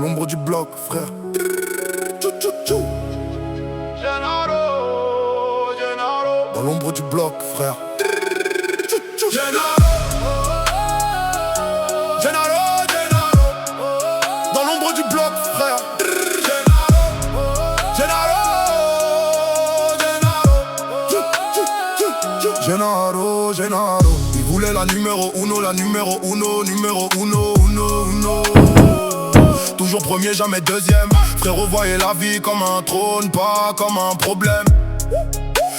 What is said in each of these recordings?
l'ombre du bloc, frère. Dans l'ombre du bloc, frère. Dans l'ombre du bloc, frère. Gennaro. Il voulait la numéro uno, numéro uno. Toujours premier, jamais deuxième. Frérot, voyez la vie comme un trône, pas comme un problème.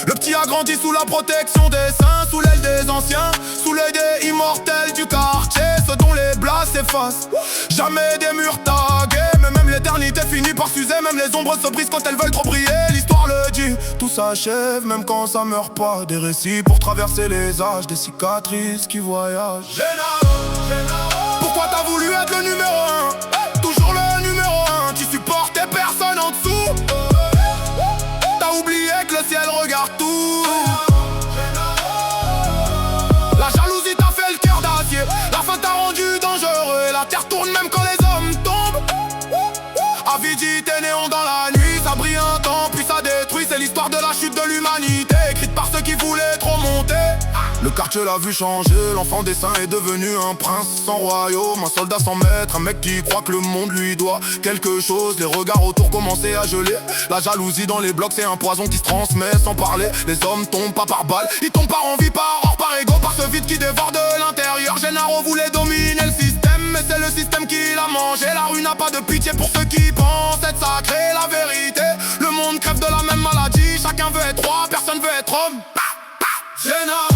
Le petit a grandi sous la protection des saints, sous l'aile des anciens, sous l'œil des immortels du quartier, ceux dont les blas s'effacent. Jamais des murs tagués, mais même l'éternité finit par s'user. Même les ombres se brisent quand elles veulent trop briller. L'histoire le dit, tout s'achève même quand ça meurt pas. Des récits pour traverser les âges, des cicatrices qui voyagent. Pourquoi t'as voulu être le numéro 1? Toujours le numéro 1, tu supportais personne en dessous. T'as oublié que le ciel regarde tout. La jalousie t'a fait le cœur d'acier. La faim t'a rendu dangereux. Et la terre tourne même quand les hommes tombent. Avidité, néon dans la nuit. Ça brille un temps, puis ça détruit. C'est l'histoire de la chute de l'humanité, écrite par ceux qui voulaient trop monter. Le quartier l'a vu changer, l'enfant des saints est devenu un prince sans royaume, un soldat sans maître, un mec qui croit que le monde lui doit quelque chose. Les regards autour commençaient à geler. La jalousie dans les blocs, c'est un poison qui se transmet sans parler. Les hommes tombent pas par balle, ils tombent par envie, par or, par ego, par ce vide qui dévore de l'intérieur. Gennaro voulait dominer le système, mais c'est le système qui l'a mangé. La rue n'a pas de pitié pour ceux qui pensent être sacrés. La vérité, le monde crève de la même maladie. Chacun veut être roi, personne veut être homme. Gennaro.